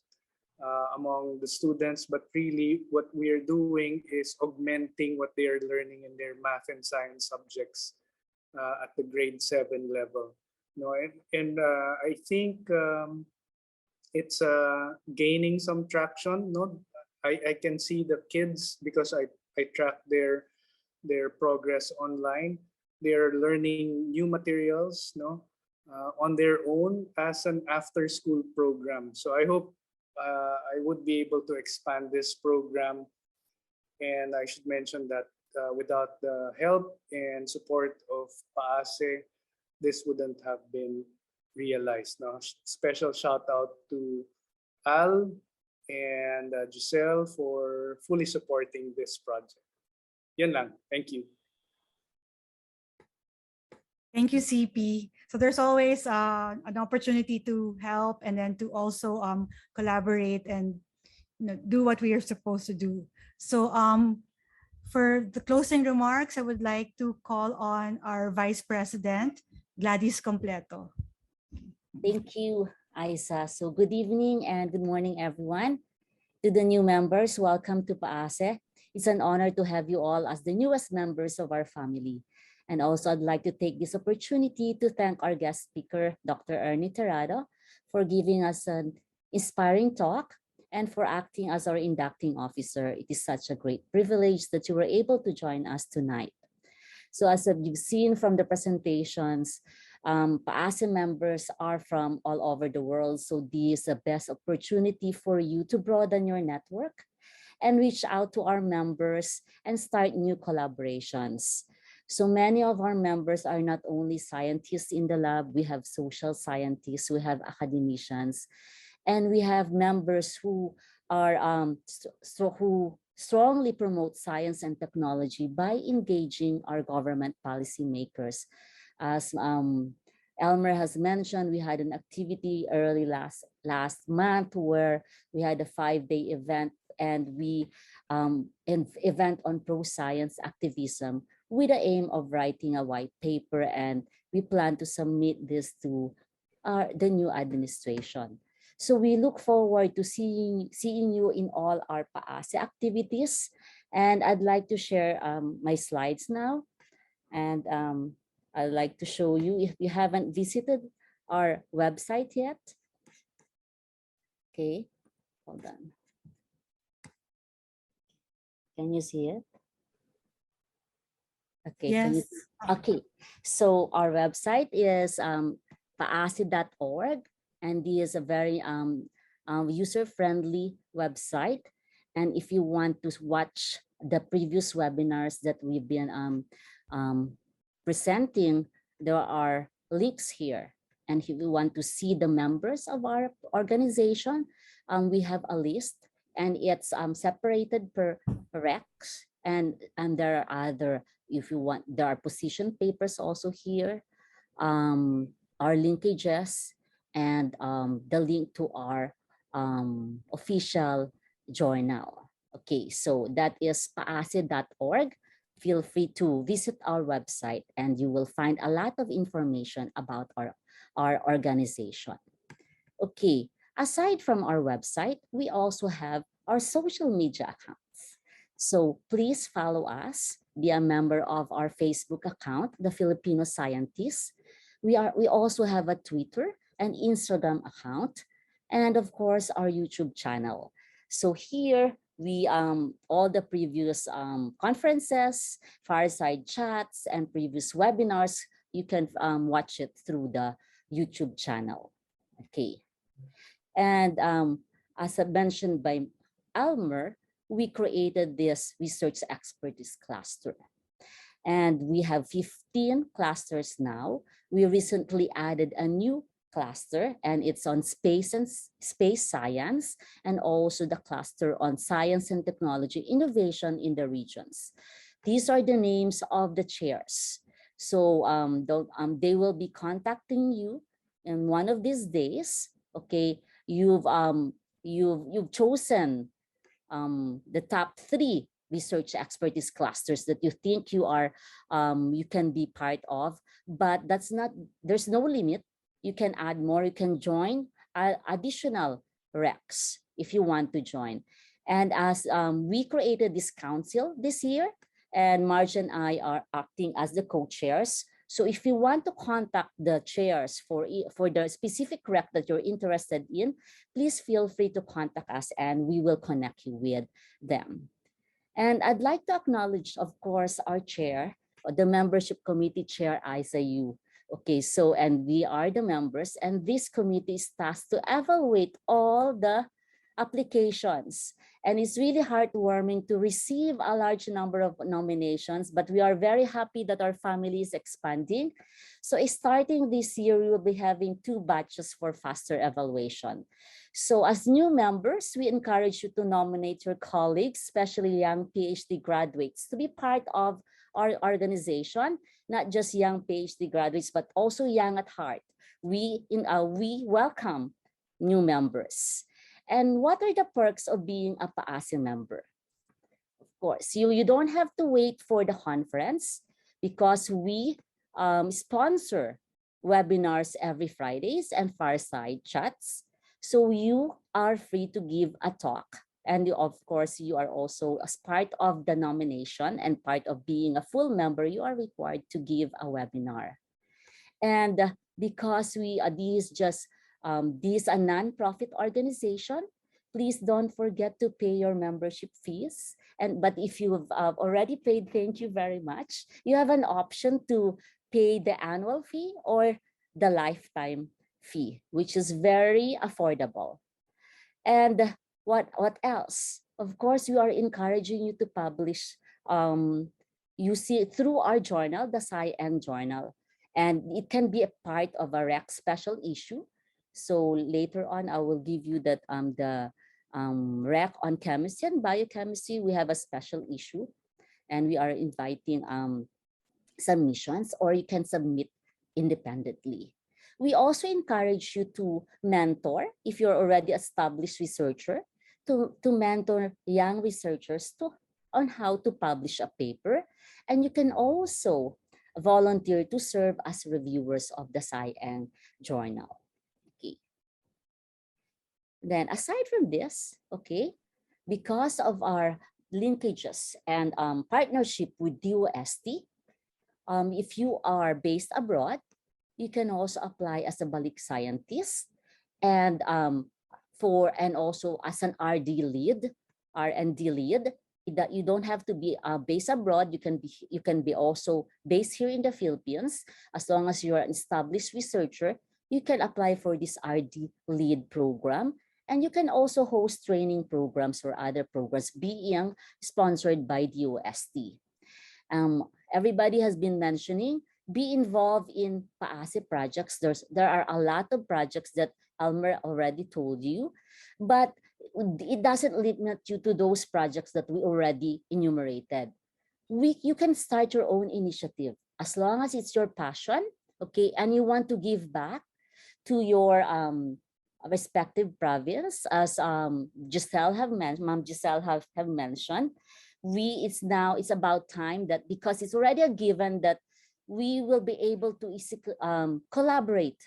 among the students, but really what we are doing is augmenting what they are learning in their math and science subjects at the grade 7 level. I think it's gaining some traction. I can see the kids because I track their progress online. They're learning new materials on their own as an after school program. So I hope I would be able to expand this program. And I should mention that without the help and support of PAASE, this wouldn't have been realized. Special shout out to Al and Giselle for fully supporting this project. Yan lang. Thank you. Thank you, CP. So there's always an opportunity to help and then to also collaborate and do what we are supposed to do. So for the closing remarks, I would like to call on our Vice President, Gladys Completo. Thank you, Isa. So good evening and good morning, everyone. To the new members, welcome to PAASE. It's an honor to have you all as the newest members of our family. And also, I'd like to take this opportunity to thank our guest speaker, Dr. Ernie Terrado, for giving us an inspiring talk and for acting as our inducting officer. It is such a great privilege that you were able to join us tonight. So as you've seen from the presentations, PAASE members are from all over the world. So this is the best opportunity for you to broaden your network and reach out to our members and start new collaborations. So many of our members are not only scientists in the lab, we have social scientists, we have academicians, and we have members who are who strongly promote science and technology by engaging our government policymakers. As Elmer has mentioned, we had an activity early last month where we had a 5-day event and we an event on pro-science activism with the aim of writing a white paper, and we plan to submit this to the new administration. So we look forward to seeing you in all our PAASE activities, and I'd like to share my slides now, and I'd like to show you if you haven't visited our website yet. Okay, hold on. Can you see it? Okay. Yes. Okay. So our website is paase.org, and this is a very user-friendly website. And if you want to watch the previous webinars that we've been presenting, there are links here. And if you want to see the members of our organization, we have a list, and it's separated per recs, and there are other. If you want, there are position papers also here, our linkages, and the link to our official journal. Okay, so that is paase.org. Feel free to visit our website and you will find a lot of information about our organization. Okay, aside from our website, we also have our social media accounts. So please follow us, be a member of our Facebook account, The Filipino Scientists. We also have a Twitter and Instagram account, and of course our YouTube channel. So here we all the previous conferences, fireside chats, and previous webinars, you can watch it through the YouTube channel. Okay, and as I mentioned by Elmer, we created this research expertise cluster. And we have 15 clusters now. We recently added a new cluster, and it's on space and space science, and also the cluster on science and technology innovation in the regions. These are the names of the chairs. So they will be contacting you in one of these days. Okay, you've chosen the top 3 research expertise clusters that you think you can be part of. But there's no limit. You can add more. You can join additional recs if you want to join. And as we created this council this year, and Marge and I are acting as the co-chairs. So if you want to contact the chairs for the specific rec that you're interested in, please feel free to contact us and we will connect you with them. And I'd like to acknowledge, of course, our chair, the membership committee chair, Isa Yu. Okay, so, and we are the members, and this committee is tasked to evaluate all the applications. And it's really heartwarming to receive a large number of nominations, but we are very happy that our family is expanding. So starting this year, we will be having 2 batches for faster evaluation. So as new members, we encourage you to nominate your colleagues, especially young PhD graduates, to be part of our organization, not just young PhD graduates, but also young at heart. We welcome new members. And what are the perks of being a PAASE member? Of course, you don't have to wait for the conference because we sponsor webinars every Fridays and Fireside chats. So you are free to give a talk. And of course, you are also, as part of the nomination and part of being a full member, you are required to give a webinar. And because this is a non-profit organization, please don't forget to pay your membership fees. But if you've already paid, thank you very much. You have an option to pay the annual fee or the lifetime fee, which is very affordable. And what else? Of course, we are encouraging you to publish. You see through our journal, the SciEng Journal, and it can be a part of a REC special issue. So later on, I will give you that the REC on chemistry and biochemistry. We have a special issue, and we are inviting submissions, or you can submit independently. We also encourage you to mentor, if you're already established researcher, to mentor young researchers on how to publish a paper. And you can also volunteer to serve as reviewers of the SciEng Journal. Okay. Then aside from this, okay, because of our linkages and partnership with DOST, if you are based abroad, you can also apply as a balik scientist and also as an R&D lead. That you don't have to be based abroad. You can be also based here in the Philippines. As long as you're an established researcher, you can apply for this R&D lead program. And you can also host training programs or other programs being sponsored by DOST. Everybody has been mentioning, be involved in PAASE projects. There are a lot of projects that Almer already told you, but it doesn't limit you to those projects that we already enumerated. You can start your own initiative as long as it's your passion, okay, and you want to give back to your respective province, as Ma'am Giselle have mentioned. It's about time that, because it's already a given that we will be able to collaborate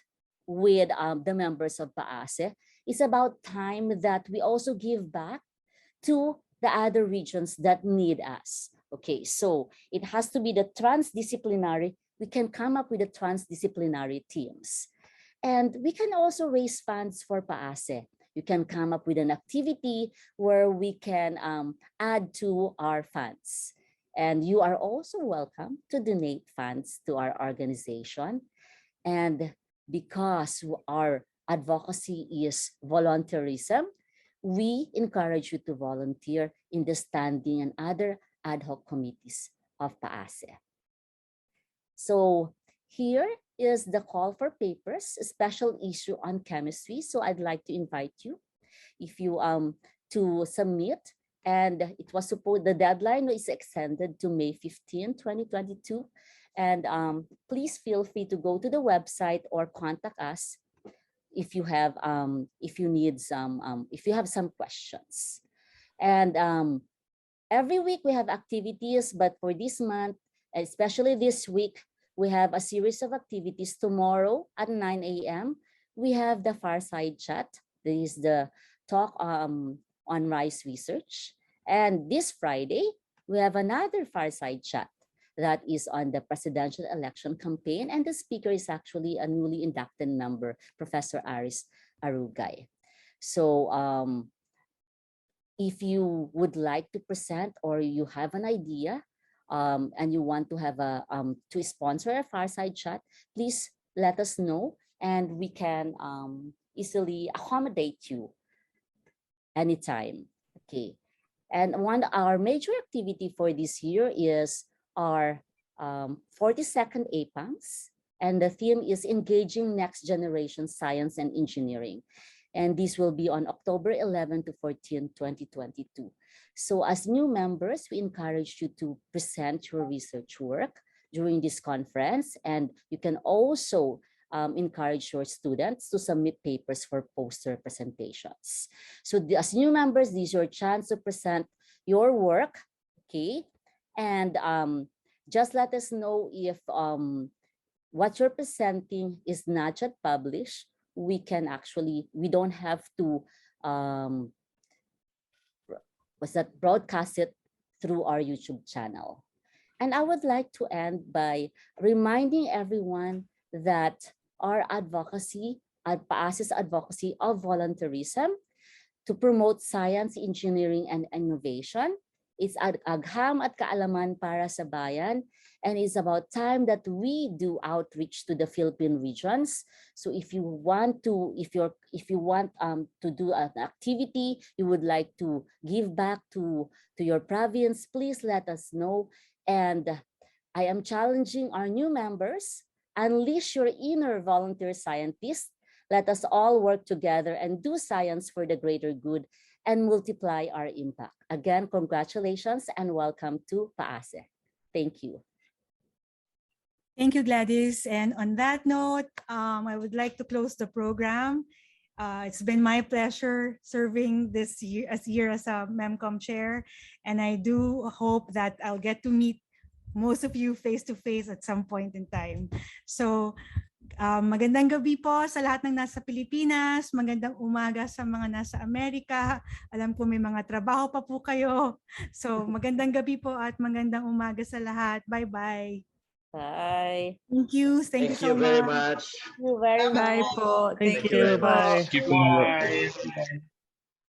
with the members of PAASE. It's about time that we also give back to the other regions that need us. Okay, so it has to be the transdisciplinary. We can come up with the transdisciplinary teams. And we can also raise funds for PAASE. You can come up with an activity where we can add to our funds. And you are also welcome to donate funds to our organization. And because our advocacy is volunteerism, we encourage you to volunteer in the standing and other ad hoc committees of PAASE. So here is the call for papers, a special issue on chemistry. So I'd like to invite you, if you to submit. And it was supposed, the deadline is extended to May 15, 2022. And please feel free to go to the website or contact us if you have if you have some questions. And every week we have activities, but for this month, especially this week, we have a series of activities. Tomorrow at 9 a.m., we have the Fireside Chat. This is the talk on rice research. And this Friday, we have another Fireside Chat that is on the presidential election campaign. And the speaker is actually a newly inducted member, Professor Aris Arugay. So if you would like to present or you have an idea and you want to have to sponsor a Fireside Chat, please let us know and we can easily accommodate you anytime. Okay. And our major activity for this year is our 42nd APAMS, and the theme is engaging next generation science and engineering. And this will be on October 11 to 14, 2022. So as new members, we encourage you to present your research work during this conference, and you can also encourage your students to submit papers for poster presentations. So as new members, this is your chance to present your work, okay? And just let us know if what you're presenting is not yet published. We don't have to broadcast it through our YouTube channel. And I would like to end by reminding everyone that our advocacy, PAASE's advocacy of volunteerism to promote science, engineering, and innovation, it's agham at kaalaman para sa bayan, and it's about time that we do outreach to the Philippine regions. So if you want to do an activity, you would like to give back to your province, please let us know. And I am challenging our new members, unleash your inner volunteer scientist. Let us all work together and do science for the greater good and multiply our impact. Again, congratulations and welcome to PAASE. Thank you. Thank you, Gladys. And on that note, I would like to close the program. It's been my pleasure serving this year as a MEMCOM chair. And I do hope that I'll get to meet most of you face-to-face at some point in time. So magandang gabi po sa lahat ng nasa Pilipinas, magandang umaga sa mga nasa Amerika. Alam ko may mga trabaho pa po kayo. So magandang gabi po at magandang umaga sa lahat. Bye-bye. Bye. Thank you. Thank you so very much. Thank you very Bye much. po. Thank you. Bye.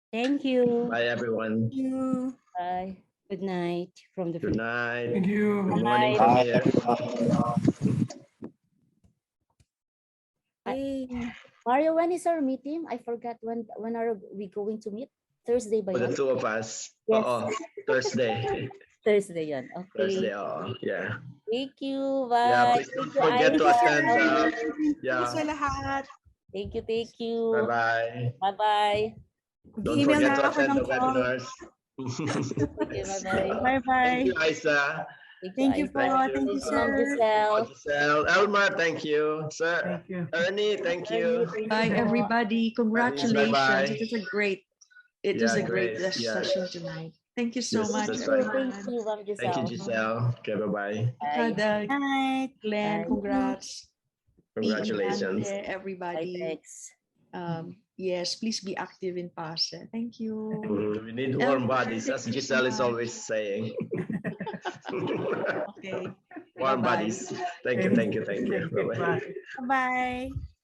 Thank you. Bye, everyone. Thank you. Bye. Good night from the Good night. Thank you. Good morning from here. Mario, when is our meeting? I forgot when are we going to meet? Thursday ba For the yun? two of us. Yes. Thursday. Thursday yun. Okay. Thursday, yeah. Thank you. Bye. Yeah, please don't forget to attend. Yeah. Thank you. Thank you. Bye-bye. Bye-bye. Don't forget to attend the webinars. Okay, bye-bye. Bye-bye. Thank you, Isa. Thank you, Paul. Thank you, sir. Giselle. Elmar, thank you. Sir. Thank you. Ernie, thank you. Bye, everybody. Congratulations. Bye-bye. It is a great session tonight. Thank you so much. That's right. Thank you, Ma'am Giselle. Thank you, Giselle. Okay, bye-bye. Good night. Glenn, congrats. Congratulations. Everybody. Yes, please be active in PAASE. Thank you. We need warm bodies, as Giselle is always saying. Okay. Warm bodies. Thank you. Bye-bye. Bye-bye.